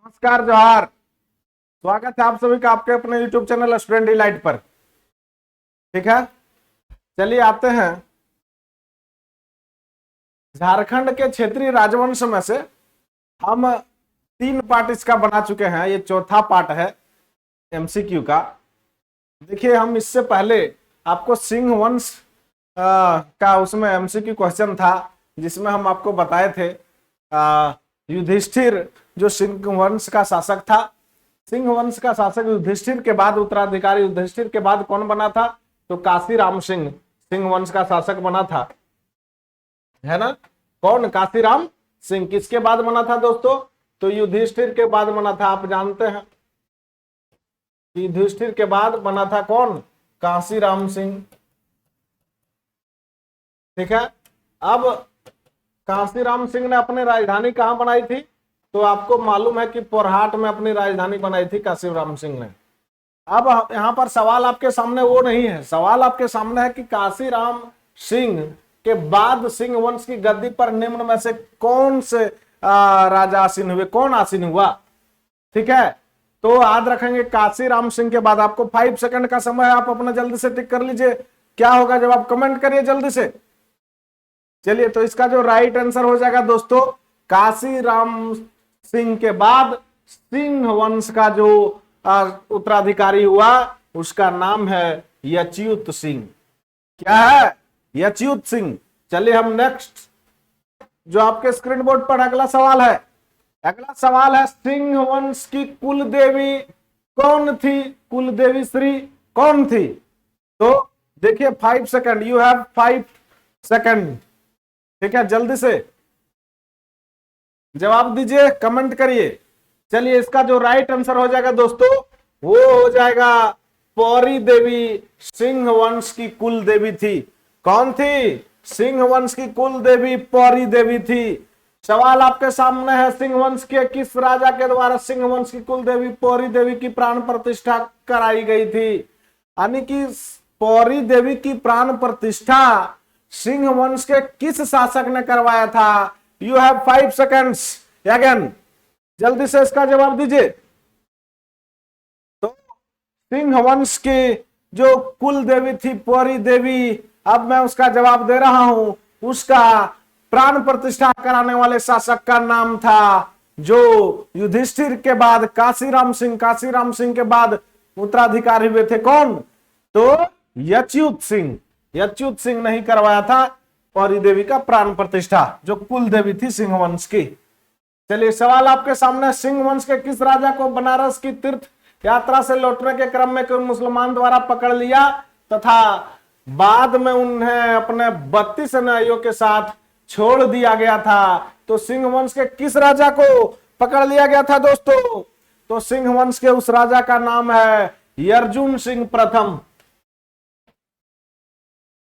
नमस्कार, जोहार। स्वागत है आप सभी का आपके अपने YouTube चैनल स्टूडेंट डिलाइट पर। ठीक है, चलिए आते हैं झारखंड के क्षेत्रीय राजवंश में से। हम 3 पार्ट इसका बना चुके हैं, ये चौथा पार्ट है MCQ का। देखिए, हम इससे पहले आपको सिंह वंश का उसमें MCQ क्वेश्चन था, जिसमें हम आपको बताए थे युधिष्ठिर जो सिंह वंश का शासक था। सिंह वंश का शासक युधिष्ठिर के बाद, उत्तराधिकारी युधिष्ठिर के बाद कौन बना था? तो काशीराम सिंह सिंह वंश का शासक बना था, है ना। कौन? काशीराम सिंह। किसके बाद बना था दोस्तों? तो युधिष्ठिर के बाद बना था। आप जानते हैं युधिष्ठिर के बाद बना था कौन? काशीराम सिंह। ठीक है, अब काशीराम सिंह ने अपनी राजधानी कहां बनाई थी? तो आपको मालूम है कि पोरहाट में अपनी राजधानी बनाई थी काशीराम सिंह ने। अब यहां पर सवाल आपके सामने वो नहीं है, सवाल आपके सामने है कि काशीराम सिंह के बाद सिंह वंश की गद्दी पर निम्न में से कौन से राजा आसीन हुए, कौन आसीन हुआ? ठीक है, तो याद रखेंगे काशीराम सिंह के बाद। आपको 5 सेकंड का समय है, आप अपना जल्दी से टिक कर लीजिए। क्या होगा जब आप कमेंट करिए जल्दी से। चलिए, तो इसका जो राइट आंसर हो जाएगा दोस्तों, काशीराम सिंह के बाद सिंह वंश का जो उत्तराधिकारी हुआ उसका नाम है यच्युत सिंह। क्या है? यच्युत सिंह। चलिए, हम नेक्स्ट जो आपके स्क्रीन बोर्ड पर अगला सवाल है, अगला सवाल है सिंह वंश की कुल देवी कौन थी? कुल देवी श्री कौन थी? तो देखिए, 5 सेकंड, यू हैव 5 सेकंड। ठीक है, जल्दी से जवाब दीजिए, कमेंट करिए। चलिए, इसका जो राइट आंसर हो जाएगा दोस्तों, वो हो जाएगा पौरी देवी सिंह वंश की कुल देवी थी। कौन थी? सिंह वंश की कुल देवी पौरी देवी थी। सवाल आपके सामने है, सिंह वंश के किस राजा के द्वारा सिंह वंश की कुल देवी पौरी देवी की प्राण प्रतिष्ठा कराई गई थी? यानी कि पौरी देवी की प्राण प्रतिष्ठा सिंह वंश के किस शासक ने करवाया था? यू हैव 5 सेकेंड्स अगेन, जल्दी से इसका जवाब दीजिए। तो सिंह वंश की जो कुल देवी थी पौरी देवी, अब मैं उसका जवाब दे रहा हूं। उसका प्राण प्रतिष्ठा कराने वाले शासक का नाम था, जो युधिष्ठिर के बाद काशीराम सिंह, काशीराम सिंह के बाद उत्तराधिकारी हुए थे कौन? तो यच्युत सिंह। यच्युत सिंह नहीं करवाया था पौरी देवी का प्राण प्रतिष्ठा, जो कुल देवी थी सिंह वंश की। चलिए, सवाल आपके सामने, सिंह वंश के किस राजा को बनारस की तीर्थ यात्रा से लौटने के क्रम में कोई मुसलमान द्वारा पकड़ लिया तथा बाद में उन्हें अपने 32 अनुयायियों के साथ छोड़ दिया गया था? तो सिंह वंश के किस राजा को पकड़ लिया गया था दोस्तों? तो सिंह वंश के उस राजा का नाम है अर्जुन सिंह प्रथम।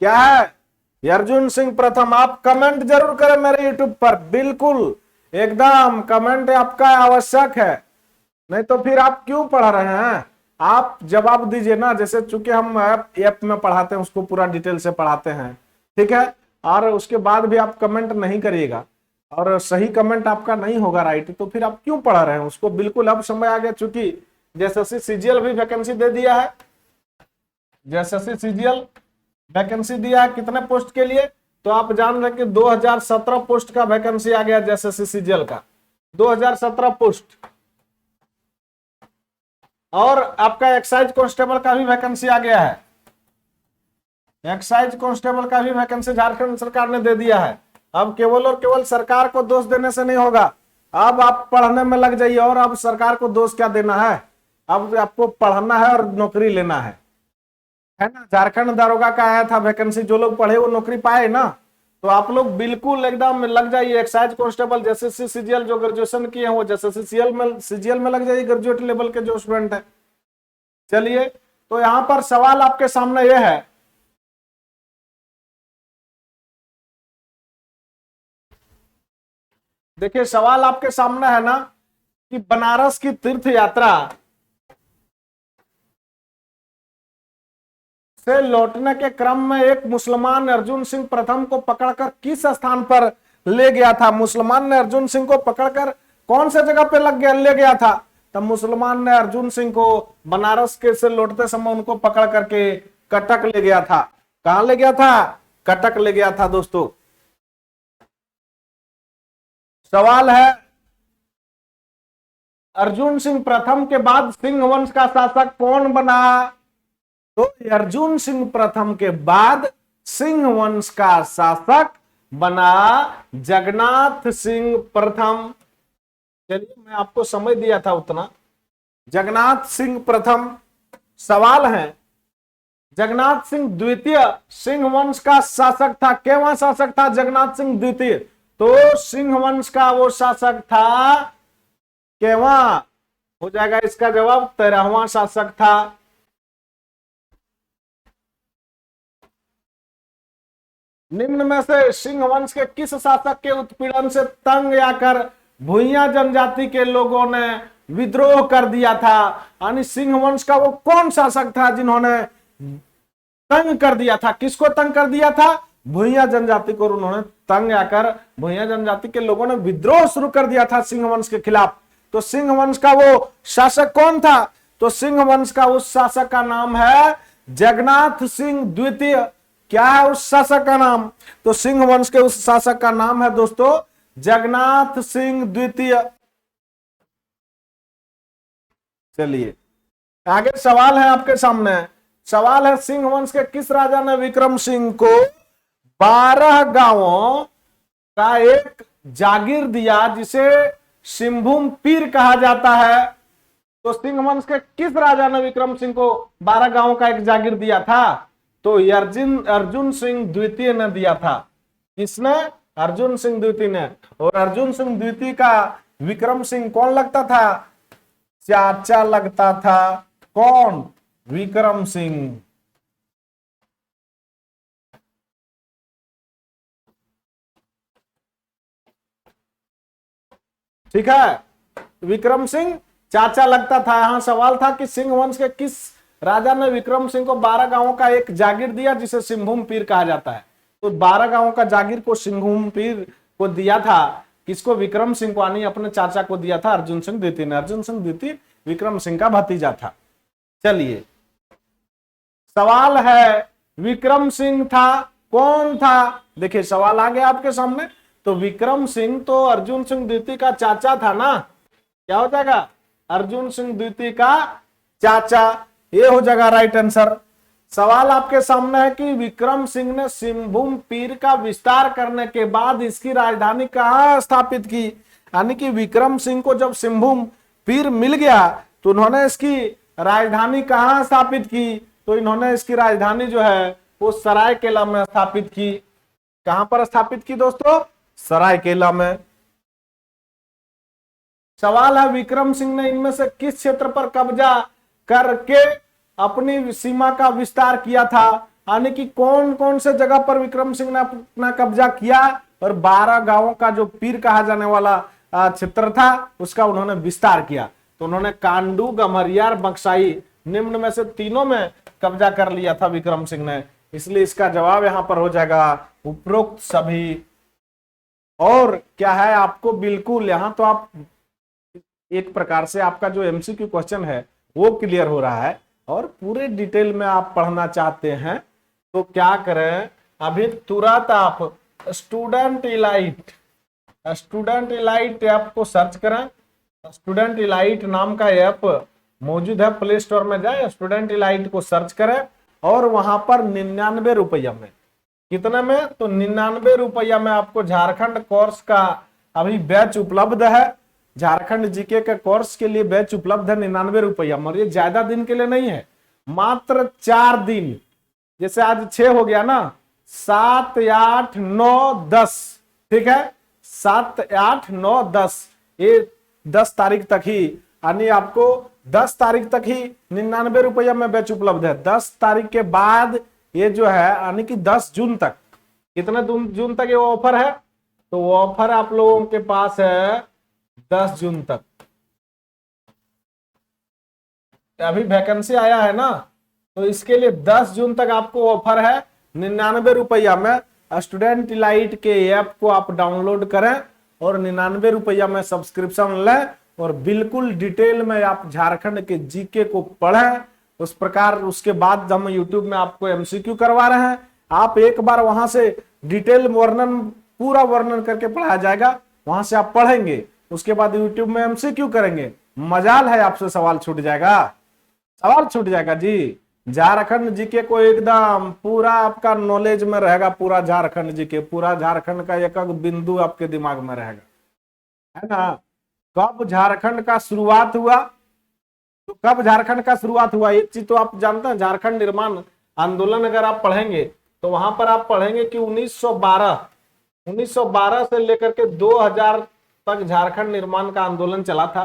क्या है? अर्जुन सिंह प्रथम। आप कमेंट जरूर करें मेरे यूट्यूब पर, बिल्कुल एकदम कमेंट आपका आवश्यक है, नहीं तो फिर आप क्यों पढ़ रहे हैं? आप जवाब दीजिए ना। जैसे चूंकि हम ऐप में पढ़ाते हैं, उसको पूरा डिटेल से पढ़ाते हैं, ठीक है, और उसके बाद भी आप कमेंट नहीं करिएगा और सही कमेंट आपका नहीं होगा राइट, तो फिर आप क्यों पढ़ रहे हैं उसको? बिल्कुल अब समय आ गया, चूंकि जेएसएससी सीजीएल भी वैकेंसी दे दिया है। जेएसएससी सीजीएल वैकेंसी दिया है कितने पोस्ट के लिए? तो आप जान रहे कि 2017 पोस्ट का वैकेंसी आ गया जेएसएससी सीजीएल का, 2017 पोस्ट। और आपका एक्साइज कांस्टेबल का भी वैकेंसी आ गया है, एक्साइज कांस्टेबल का भी वैकेंसी झारखंड सरकार ने दे दिया है। अब केवल और केवल सरकार को दोष देने से नहीं होगा, अब आप पढ़ने में लग जाइए। और अब सरकार को दोष क्या देना है? अब आपको पढ़ना है और नौकरी लेना है ना। झारखंड दारोगा का आया था वैकेंसी, जो लोग पढ़े वो नौकरी पाए ना। तो आप लोग बिल्कुल एकदम लग जाइए। एक्साइज कांस्टेबल जेएसएससी सीजीएल जो ग्रेजुएशन किए हैं वो जेएसएससी सीजीएल में लग जाइए, ग्रेजुएट लेवल के जो स्टूडेंट है। चलिए, तो यहां पर सवाल आपके सामने यह है, देखिए सवाल आपके सामने है ना कि बनारस की तीर्थ यात्रा से लौटने के क्रम में एक मुसलमान अर्जुन सिंह प्रथम को पकड़कर किस स्थान पर ले गया था? मुसलमान ने अर्जुन सिंह को पकड़कर कौन सा जगह पे ले गया था? तब मुसलमान ने अर्जुन सिंह को बनारस के से लौटते समय उनको पकड़ करके कटक ले गया था। कहां ले गया था? कटक ले गया था दोस्तों। सवाल है, अर्जुन सिंह प्रथम के बाद सिंह वंश का शासक कौन बना? तो अर्जुन सिंह प्रथम के बाद सिंह वंश का शासक बना जगन्नाथ सिंह प्रथम। चलिए, मैं आपको समझ दिया था उतना। जगन्नाथ सिंह प्रथम। सवाल है, जगन्नाथ सिंह द्वितीय सिंह वंश का शासक था। केवां शासक था जगन्नाथ सिंह द्वितीय? तो सिंह वंश का वो शासक था केवां? हो जाएगा इसका जवाब 13वां शासक था। निम्न में से सिंह वंश के किस शासक के उत्पीड़न से तंग आकर भूइयां जनजाति के लोगों ने विद्रोह कर दिया था? यानी सिंह वंश का वो कौन शासक था जिन्होंने तंग कर दिया था? किसको तंग कर दिया था? भूइयां जनजाति को उन्होंने तंग आकर भूइयां जनजाति के लोगों ने विद्रोह शुरू कर दिया था सिंह वंश के खिलाफ। तो सिंह वंश का वो शासक कौन था? तो सिंह वंश का उस शासक का नाम है जगन्नाथ सिंह द्वितीय। क्या है उस शासक का नाम? तो सिंह वंश के उस शासक का नाम है दोस्तों जगन्नाथ सिंह द्वितीय। चलिए, आगे सवाल है आपके सामने। सवाल है, सिंह वंश के किस राजा ने विक्रम सिंह को 12 गांवों का एक जागीर दिया जिसे सिंहभूम पीर कहा जाता है? तो सिंह वंश के किस राजा ने विक्रम सिंह को 12 गांवों का एक जागीर दिया था? तो अर्जुन सिंह द्वितीय ने दिया था। किसने? अर्जुन सिंह द्वितीय ने। और अर्जुन सिंह द्वितीय का विक्रम सिंह कौन लगता था? चाचा लगता था। कौन? विक्रम सिंह। ठीक है, विक्रम सिंह चाचा लगता था। यहां सवाल था कि सिंह वंश के किस राजा ने विक्रम सिंह को 12 गांवों का एक जागीर दिया जिसे सिंहभूम पीर कहा जाता है? तो 12 गांवों का जागीर को सिंहभूम पीर को दिया था। किसको? विक्रम सिंह को, यानी अपने चाचा को दिया था अर्जुन सिंह द्वितीय ने। अर्जुन सिंह द्वितीय विक्रम सिंह का भतीजा था। चलिए, सवाल है, विक्रम सिंह था कौन था? देखिए, सवाल आ गया आपके सामने। तो विक्रम सिंह तो अर्जुन सिंह द्वितीय का चाचा था ना। क्या हो जाएगा? अर्जुन सिंह द्वितीय का चाचा। ये हो जाएगा राइट आंसर। सवाल आपके सामने है कि विक्रम सिंह ने सिंहभूम पीर का विस्तार करने के बाद इसकी राजधानी कहां स्थापित की? यानी कि विक्रम सिंह को जब सिंहभूम पीर मिल गया तो उन्होंने इसकी राजधानी कहां स्थापित की? तो इन्होंने इसकी राजधानी जो है वो सरायकेला में स्थापित की। कहां पर स्थापित की दोस्तों? सरायकेला में। सवाल है, विक्रम सिंह ने इनमें से किस क्षेत्र पर कब्जा करके अपनी सीमा का विस्तार किया था? यानी कि कौन कौन से जगह पर विक्रम सिंह ने अपना कब्जा किया और 12 गांवों का जो पीर कहा जाने वाला क्षेत्र था उसका उन्होंने विस्तार किया? तो उन्होंने कांडू, गम्हरियार, बक्साई, निम्न में से तीनों में कब्जा कर लिया था विक्रम सिंह ने। इसलिए इसका जवाब यहां पर हो जाएगा उपरोक्त सभी। और क्या है आपको बिल्कुल यहां तो आप एक प्रकार से आपका जो एमसीक्यू क्वेश्चन है वो क्लियर हो रहा है और पूरे डिटेल में आप पढ़ना चाहते हैं तो क्या करें, अभी तुरंत आप स्टूडेंट इलाइट ऐप को सर्च करें। स्टूडेंट इलाइट नाम का ऐप मौजूद है, प्ले स्टोर में जाए, स्टूडेंट इलाइट को सर्च करें और वहां पर 99 रुपया में, कितने में? तो 99 रुपया में आपको झारखंड कोर्स का अभी बैच उपलब्ध है। झारखंड जीके के कोर्स के लिए बैच उपलब्ध है 99 रुपया में। ये ज्यादा दिन के लिए नहीं है, मात्र 4 दिन। जैसे आज 6 हो गया ना, 7, 8, 9, 10, ठीक है, 7, 8, 9, 10, ये 10 तारीख तक ही, यानी आपको 10 तारीख तक ही 99 रुपया में बैच उपलब्ध है। 10 तारीख के बाद ये जो है यानी कि 10 जून तक, कितने जून तक ये ऑफर है? तो वो ऑफर आप लोगों के पास है 10 जून तक। अभी वैकेंसी आया है ना, तो इसके लिए 10 जून तक आपको ऑफर है 99 रुपया में। स्टूडेंट इलाइट के ऐप को आप डाउनलोड करें और 99 रुपया में सब्सक्रिप्शन लें और बिल्कुल डिटेल में आप झारखंड के जीके को पढ़ें। उस प्रकार उसके बाद हम यूट्यूब में आपको एमसीक्यू करवा रहे हैं, आप एक बार वहां से डिटेल वर्णन, पूरा वर्णन करके पढ़ाया जाएगा, वहां से आप पढ़ेंगे, उसके बाद यूट्यूब में एमसीक्यू करेंगे, मजाल है आपसे सवाल छूट जाएगा, सवाल छूट जाएगा जी। झारखंड जीके को एकदम पूरा आपका नॉलेज में रहेगा, पूरा झारखंड जीके, पूरा झारखंड का एक एक बिंदु आपके दिमाग में रहेगा, है ना। कब झारखंड का शुरुआत हुआ, तो कब झारखंड का शुरुआत हुआ, एक चीज तो आप जानते हैं, झारखंड निर्माण आंदोलन अगर आप पढ़ेंगे तो वहां पर आप पढ़ेंगे कि 1912 से लेकर के 2000 तक झारखंड निर्माण का आंदोलन चला था।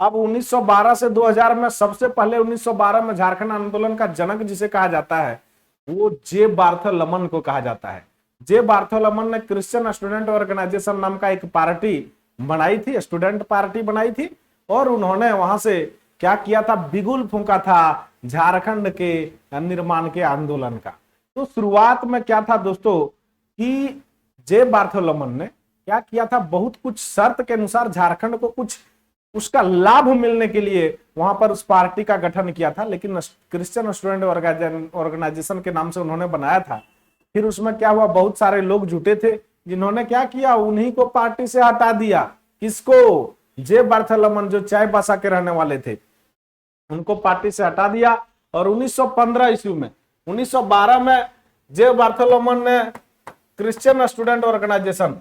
अब 1912 से 2000 में सबसे पहले 1912 में झारखंड आंदोलन का जनक जिसे कहा जाता है वो जे बार्थोलोमन को कहा जाता है। जे बार्थोलोमन ने क्रिश्चियन स्टूडेंट ऑर्गेनाइजेशन नाम का एक पार्टी बनाई थी, स्टूडेंट पार्टी बनाई थी, और उन्होंने वहां से क्या किया था, बिगुल फूंका था झारखंड के निर्माण के आंदोलन का। तो शुरुआत में क्या था दोस्तों कि जे बार्थोलोमन ने क्या किया था, बहुत कुछ शर्त के अनुसार झारखंड को कुछ उसका लाभ मिलने के लिए वहां पर उस पार्टी का गठन किया था, लेकिन क्रिश्चियन स्टूडेंट ऑर्गेनाइजेशन के नाम से उन्होंने बनाया था। फिर उसमें क्या हुआ, बहुत सारे लोग जुटे थे जिन्होंने क्या किया, उन्हीं को पार्टी से हटा दिया। किसको, जे बार्थोलोमन जो चाय बासा के रहने वाले थे, उनको पार्टी से हटा दिया। और 1915 ईस्वी में, 1912 में जे बार्थोलोमन ने क्रिश्चियन स्टूडेंट ऑर्गेनाइजेशन,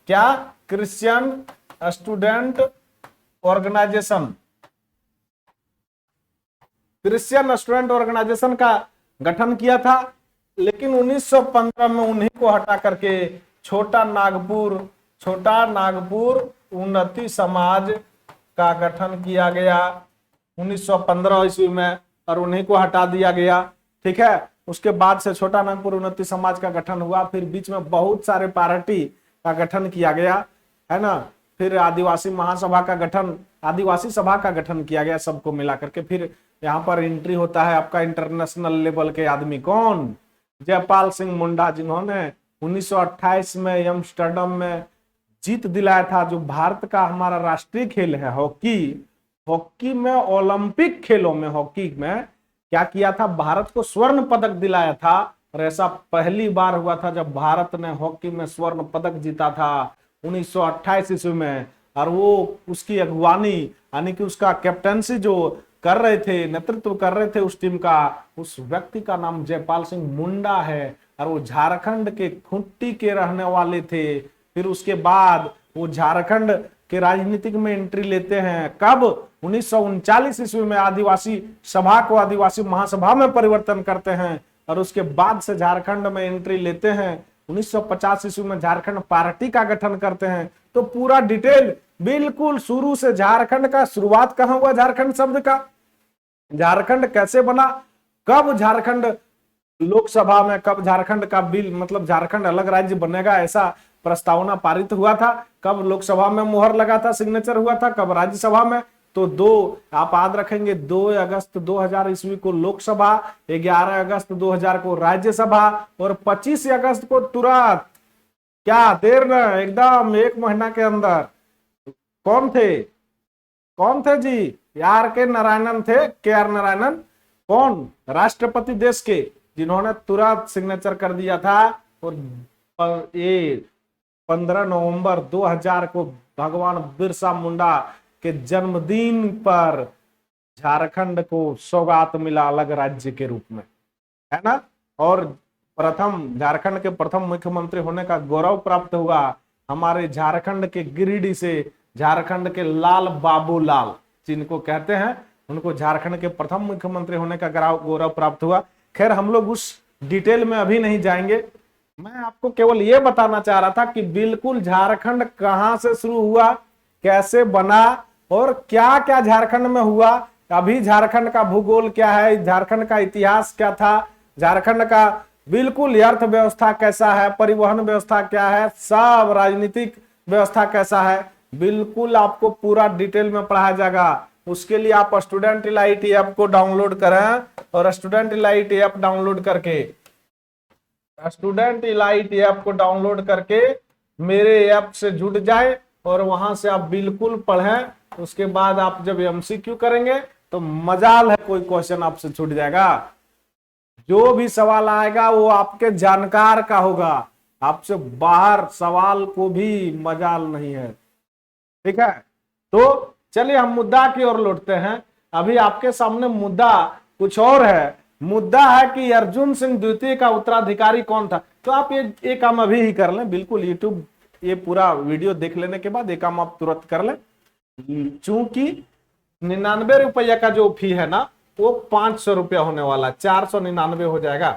क्या, Christian student organisation, Christian student organisation का गठन किया था। लेकिन 1915 में उन्हीं को हटा करके छोटा नागपुर उन्नति समाज का गठन किया गया 1915 ईस्वी में, और उन्हीं को हटा दिया गया। ठीक है, उसके बाद से छोटा नागपुर उन्नति समाज का गठन हुआ। फिर बीच में बहुत सारे पार्टी का गठन किया गया, है ना। फिर आदिवासी महासभा का गठन, आदिवासी सभा का गठन किया गया सबको मिला करके। फिर यहाँ पर एंट्री होता है आपका इंटरनेशनल लेवल के आदमी, कौन, जयपाल सिंह मुंडा, जिन्होंने 1928 में एम्स्टर्डम में जीत दिलाया था, जो भारत का हमारा राष्ट्रीय खेल है हॉकी। हॉकी में, ओलंपिक खेलों में हॉकी में क्या किया था, भारत को स्वर्ण पदक दिलाया था। और ऐसा पहली बार हुआ था जब भारत ने हॉकी में स्वर्ण पदक जीता था 1928 ईस्वी में। और वो उसकी अगुवानी यानी कि उसका कैप्टनसी जो कर रहे थे, नेतृत्व कर रहे थे उस टीम का, उस व्यक्ति का नाम जयपाल सिंह मुंडा है। और वो झारखंड के खूंटी के रहने वाले थे। फिर उसके बाद वो झारखंड के राजनीतिक में एंट्री लेते हैं, कब, 1939 ईस्वी में आदिवासी सभा को आदिवासी महासभा में परिवर्तन करते हैं। और उसके बाद से झारखंड में एंट्री लेते हैं। 1950 ईस्वी में झारखंड पार्टी का गठन करते हैं। तो पूरा डिटेल बिल्कुल शुरू से, झारखंड का शुरुआत कहां हुआ, झारखंड शब्द का, झारखंड कैसे बना, कब झारखंड लोकसभा में, कब झारखंड का बिल, मतलब झारखंड अलग राज्य बनेगा ऐसा प्रस्तावना पारित हुआ था, कब लोकसभा में मुहर लगा था, सिग्नेचर हुआ था, कब राज्यसभा में। तो आप याद रखेंगे 2 अगस्त 2000 ईस्वी को लोकसभा, 11 अगस्त 2000 को राज्यसभा, और 25 अगस्त को तुरंत, क्या देर न, एकदम 1 महीना के अंदर, कौन थे जी, के नारायणन थे, के नारायणन, कौन, राष्ट्रपति देश के, जिन्होंने तुरंत सिग्नेचर कर दिया था। और ये 15 नवंबर 2000 को भगवान बिरसा मुंडा के जन्मदिन पर झारखंड को सौगात मिला अलग राज्य के रूप में, है ना। और प्रथम, झारखंड के प्रथम मुख्यमंत्री होने का गौरव प्राप्त हुआ हमारे झारखंड के गिरिडीह से, झारखंड के लाल बाबू लाल जिनको कहते हैं, उनको झारखंड के प्रथम मुख्यमंत्री होने का गौरव प्राप्त हुआ। खैर हम लोग उस डिटेल में अभी नहीं जाएंगे, मैं आपको केवल ये बताना चाह रहा था कि बिल्कुल झारखंड कहां से शुरू हुआ, कैसे बना, और क्या क्या झारखंड में हुआ, अभी झारखंड का भूगोल क्या है, झारखंड का इतिहास क्या था, झारखंड का बिल्कुल अर्थव्यवस्था कैसा है, परिवहन व्यवस्था क्या है, सब राजनीतिक व्यवस्था कैसा है, बिल्कुल आपको पूरा डिटेल में पढ़ाया जाएगा। उसके लिए आप स्टूडेंट इलाइट ऐप को डाउनलोड करें, और स्टूडेंट इलाइट ऐप डाउनलोड करके, स्टूडेंट इलाइट ऐप को डाउनलोड करके मेरे ऐप से जुड़ जाए और वहां से आप बिल्कुल पढ़ें। उसके बाद आप जब एमसीक्यू करेंगे तो मजाल है कोई क्वेश्चन आपसे छूट जाएगा। जो भी सवाल आएगा वो आपके जानकार का होगा, आपसे बाहर सवाल को भी मजाल नहीं है। ठीक है, तो चलिए हम मुद्दा की ओर लौटते हैं। अभी आपके सामने मुद्दा कुछ और है। मुद्दा है कि अर्जुन सिंह द्वितीय का उत्तराधिकारी कौन था। तो आप ये काम अभी ही कर लें, बिल्कुल यूट्यूब ये पूरा वीडियो देख लेने के बाद ये काम आप तुरंत कर लें। चूंकि 99 रुपया का जो फी है ना वो 500 रुपया होने वाला, 499 हो जाएगा।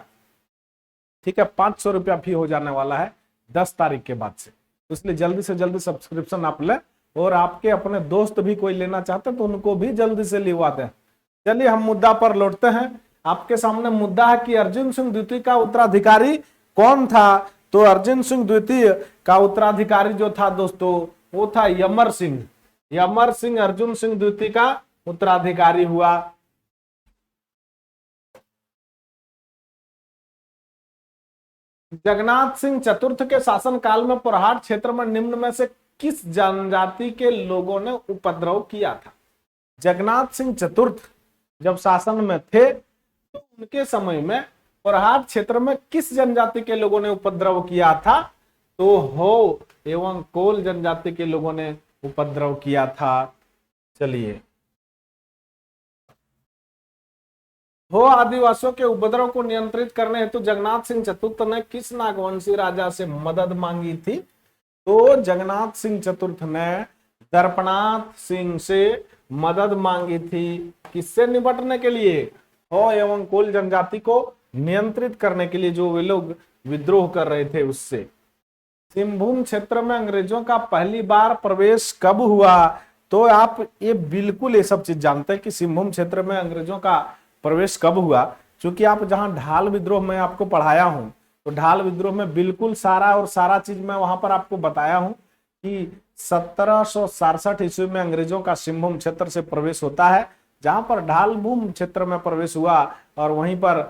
ठीक है, 500 रुपया फी हो जाने वाला है 10 तारीख के बाद से। तो इसलिए जल्दी से जल्दी सब्सक्रिप्शन आप लें, और आपके अपने दोस्त भी कोई लेना चाहते हैं तो उनको भी जल्दी से लिवाते हैं। चलिए हम मुद्दा पर लौटते हैं। आपके सामने मुद्दा है कि अर्जुन सिंह द्वितीय का उत्तराधिकारी कौन था। तो अर्जुन सिंह द्वितीय का उत्तराधिकारी जो था दोस्तों वो था यमर सिंह। यमर सिंह अर्जुन सिंह द्वितीय का उत्तराधिकारी हुआ। जगन्नाथ सिंह चतुर्थ के शासन काल में पोरहाट क्षेत्र में निम्न में से किस जनजाति के लोगों ने उपद्रव किया था। जगन्नाथ सिंह चतुर्थ जब शासन में थे तो उनके समय में पोरहाट क्षेत्र में किस जनजाति के लोगों ने उपद्रव किया था। तो हो एवं कोल जनजाति के लोगों ने उपद्रव किया था। चलिए, हो आदिवासियों के उपद्रव को नियंत्रित करने हेतु जगन्नाथ सिंह चतुर्थ ने किस नागवंशी राजा से मदद मांगी थी। तो जगन्नाथ सिंह चतुर्थ ने दर्पनाथ सिंह से मदद मांगी थी। किससे निपटने के लिए। हो एवं कोल जनजाति को नियंत्रित करने के लिए, जो वे लोग विद्रोह कर रहे थे उससे। सिंहभूम क्षेत्र में अंग्रेजों का पहली बार प्रवेश कब हुआ। तो आप ये बिल्कुल ये सब चीज जानते हैं कि सिंहभूम क्षेत्र में अंग्रेजों का प्रवेश कब हुआ। क्योंकि आप जहां ढाल विद्रोह में आपको पढ़ाया हूं तो ढाल विद्रोह में बिल्कुल सारा चीज मैं वहां पर आपको बताया हूं कि 1767 ईस्वी में अंग्रेजों का सिंहभूम क्षेत्र से प्रवेश होता है, जहां पर ढाल भूम क्षेत्र में प्रवेश हुआ और वहीं पर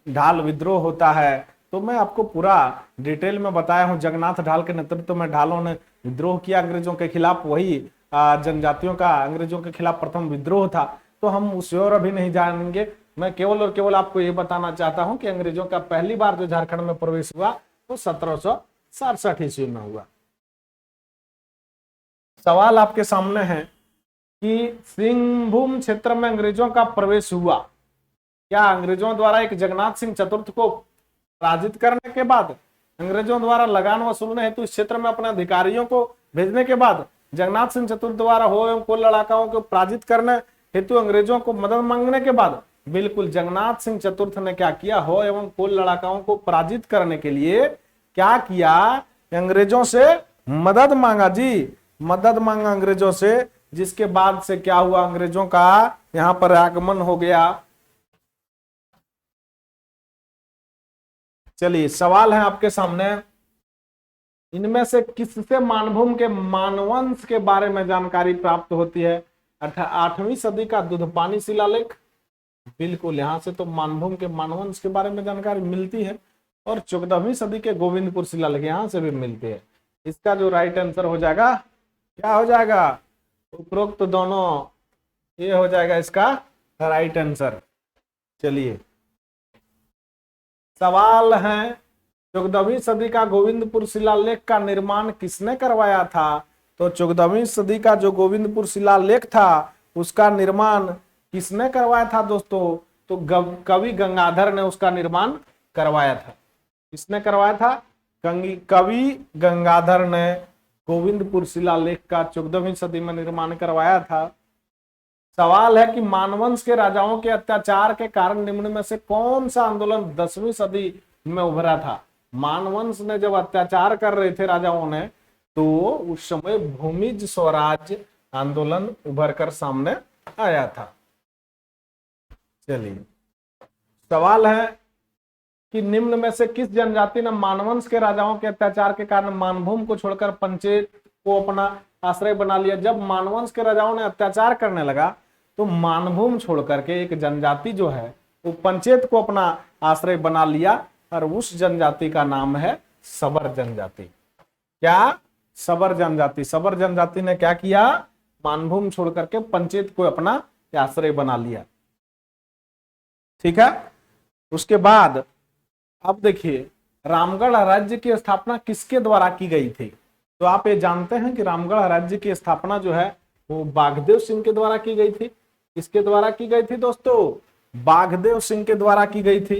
ढाल विद्रोह होता है। तो मैं आपको पूरा डिटेल में बताया हूं। जगन्नाथ ढाल के नेतृत्व में ढालों ने विद्रोह किया अंग्रेजों के खिलाफ। वही जनजातियों का अंग्रेजों के खिलाफ प्रथम विद्रोह था। तो हम उस ओर अभी नहीं जानेंगे। मैं केवल और केवल आपको ये बताना चाहता हूं कि अंग्रेजों का पहली बार जो झारखंड में प्रवेश हुआ तो 1767 ईस्वी में हुआ। सवाल आपके सामने है कि सिंहभूम क्षेत्र में अंग्रेजों का प्रवेश हुआ। क्या अंग्रेजों द्वारा एक जगन्नाथ सिंह चतुर्थ को पराजित करने के बाद, अंग्रेजों द्वारा लगान वसूलने हेतु इस क्षेत्र में अपने अधिकारियों को भेजने के बाद, जगन्नाथ सिंह चतुर्थ द्वारा हो एवं कोल लड़ाकों को पराजित करने हेतु अंग्रेजों को मदद मांगने के बाद, बिल्कुल जगन्नाथ सिंह चतुर्थ ने क्या किया। हो एवं कोल लड़ाकों को पराजित करने के लिए क्या किया, अंग्रेजों से मदद मांगा जी, मदद मांगा अंग्रेजों से। जिसके बाद से क्या हुआ, अंग्रेजों का यहां पर आगमन हो गया। चलिए सवाल है आपके सामने, इनमें से किससे मानभूम के मानवंश के बारे में जानकारी प्राप्त होती है। 8वीं सदी का दूधपानी शिलालेख, बिल्कुल यहां से तो मानभूम के मानवंश के बारे में जानकारी मिलती है। और 14वीं सदी के गोविंदपुर शिलालेख यहां से भी मिलती है। इसका जो राइट आंसर हो जाएगा, क्या हो जाएगा, उपरोक्त तो दोनों, ये हो जाएगा इसका राइट आंसर। चलिए सवाल है, 14वीं सदी का गोविंदपुर शिलालेख का निर्माण किसने करवाया था। तो 14वीं सदी का जो गोविंदपुर शिलालेख था उसका निर्माण किसने करवाया था दोस्तों। तो कवि गंगाधर ने उसका निर्माण करवाया था। किसने करवाया था, कवि गंगाधर ने गोविंदपुर शिलालेख का 14वीं सदी में निर्माण करवाया था। सवाल है कि मानवंश के राजाओं के अत्याचार के कारण निम्न में से कौन सा आंदोलन 10वीं सदी में उभरा था। मानवंश ने जब अत्याचार कर रहे थे राजाओं ने, तो उस समय भूमिज स्वराज आंदोलन उभर कर सामने आया था। चलिए सवाल है कि निम्न में से किस जनजाति ने मानवंश के राजाओं के अत्याचार के कारण मानभूम को छोड़कर पंचेत को अपना आश्रय बना लिया। जब मानवंश के राजाओं ने अत्याचार करने लगा तो मानभूम छोड़कर के एक जनजाति जो है वो पंचेत को अपना आश्रय बना लिया, और उस जनजाति का नाम है सबर जनजाति। क्या, सबर जनजाति। सबर जनजाति ने क्या किया, मानभूम छोड़ करके पंचायत को अपना आश्रय बना लिया। ठीक है, उसके बाद अब देखिए रामगढ़ राज्य की स्थापना किसके द्वारा की गई थी। तो आप ये जानते हैं कि रामगढ़ राज्य की स्थापना जो है वो बाघदेव सिंह के द्वारा की गई थी। किसके द्वारा की गई थी दोस्तों, बाघदेव सिंह के द्वारा की गई थी।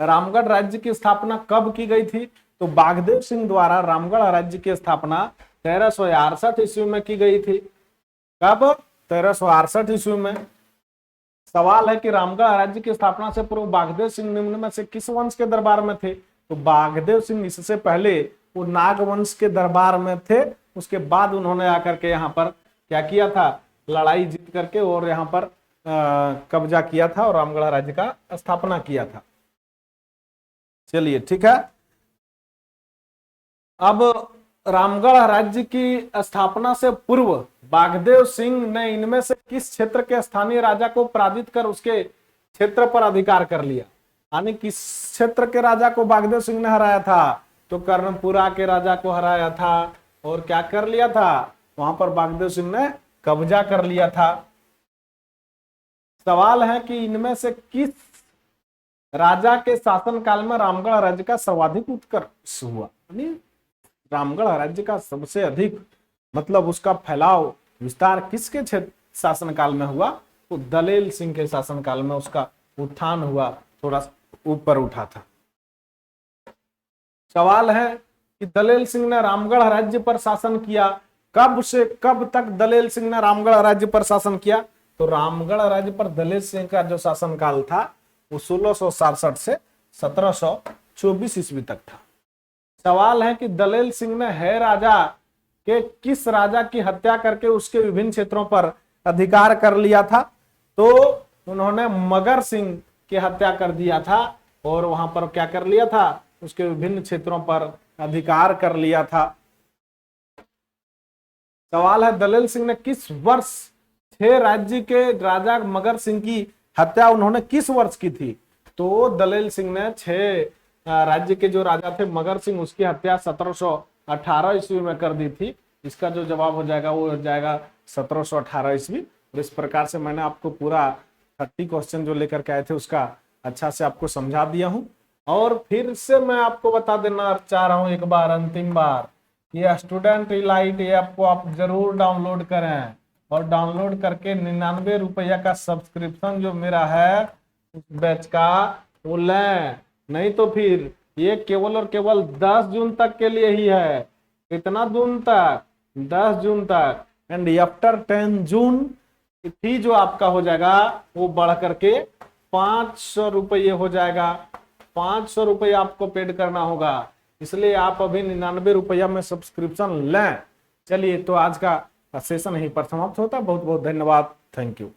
रामगढ़ राज्य की स्थापना कब की गई थी, तो बाघदेव सिंह द्वारा रामगढ़ राज्य की स्थापना 1368 ईस्वी में की गई थी। कब, 1368 ईस्वी में। सवाल है कि रामगढ़ राज्य की स्थापना से पूर्व बाघदेव सिंह निम्न में से किस वंश के दरबार में थे। तो बाघदेव सिंह इससे पहले वो नाग वंश के दरबार में थे। उसके बाद उन्होंने आकर के यहाँ पर क्या किया था, लड़ाई जीत करके और यहाँ पर कब्जा किया था और रामगढ़ राज्य का स्थापना किया था। चलिए ठीक है, अब रामगढ़ राज्य की स्थापना से पूर्व बाघदेव सिंह ने इनमें से किस क्षेत्र के स्थानीय राजा को पराजित कर उसके क्षेत्र पर अधिकार कर लिया। यानी किस क्षेत्र के राजा को बाघदेव सिंह ने हराया था, तो कर्णपुरा के राजा को हराया था और क्या कर लिया था, वहां पर बाघदेव सिंह ने कब्जा कर लिया था। सवाल है कि इनमें से किस राजा के शासन काल में रामगढ़ राज्य का सर्वाधिक उत्कर्ष हुआ। रामगढ़ राज्य का सबसे अधिक मतलब उसका फैलाव विस्तार किसके शासन काल में हुआ, तो दलेल सिंह के शासन काल में उसका उत्थान हुआ, थोड़ा ऊपर उठा था। सवाल है कि दलेल सिंह ने रामगढ़ राज्य पर शासन किया, कब से कब तक दलेल सिंह ने रामगढ़ राज्य पर शासन किया। तो रामगढ़ राज्य पर दलेल सिंह का जो शासन काल था वो 1667 से 1724 ईस्वी तक था। सवाल है कि दलेल सिंह ने है राजा के किस राजा की हत्या करके उसके विभिन्न क्षेत्रों पर अधिकार कर लिया था। तो उन्होंने मगर सिंह की हत्या कर दिया था और वहां पर क्या कर लिया था, उसके विभिन्न क्षेत्रों पर अधिकार कर लिया था। सवाल है दलेल सिंह ने किस वर्ष 6 राज्य के राजा मगर सिंह की हत्या उन्होंने किस वर्ष की थी। तो दलेल सिंह ने 6 राज्य के जो राजा थे मगर सिंह, उसकी हत्या 1718 ईस्वी में कर दी थी। इसका जो जवाब हो जाएगा वो हो जाएगा 1718 ईस्वी। और इस प्रकार से मैंने आपको पूरा 30 क्वेश्चन जो लेकर के आए थे उसका अच्छा से आपको समझा दिया हूं। और फिर से मैं आपको बता देना चाह रहा हूं एक बार, अंतिम बार, कि स्टूडेंट इलाइट ऐप को आप जरूर डाउनलोड करें और डाउनलोड करके 99 रुपया का सब्सक्रिप्शन जो मेरा है उस बैच का वो लें। नहीं तो फिर ये केवल और केवल 10 जून तक के लिए ही है। कितना जून तक, 10 जून तक। एंड आफ्टर 10 जून फी जो आपका हो जाएगा वो बढ़ करके 500 रुपये हो जाएगा। 500 रुपये आपको पेड करना होगा, इसलिए आप अभी 99 रुपया में सब्सक्रिप्शन लें। चलिए तो आज का सेशन यहीं पर समाप्त होता है। बहुत बहुत धन्यवाद, थैंक यू।